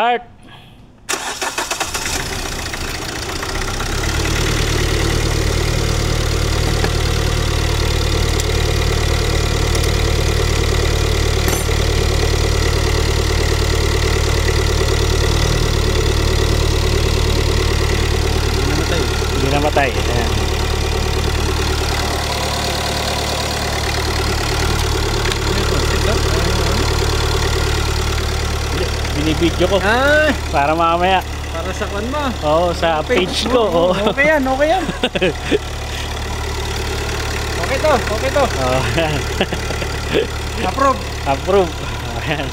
Art. Hindi namatay. Ayan. Binibidyo ko. Para mamaya. Para sa kwan mo. Oo, sa page ko. Oh, okay yan, okay yan. Okay to, okay to. Oh. Approve. Approve. Ayan.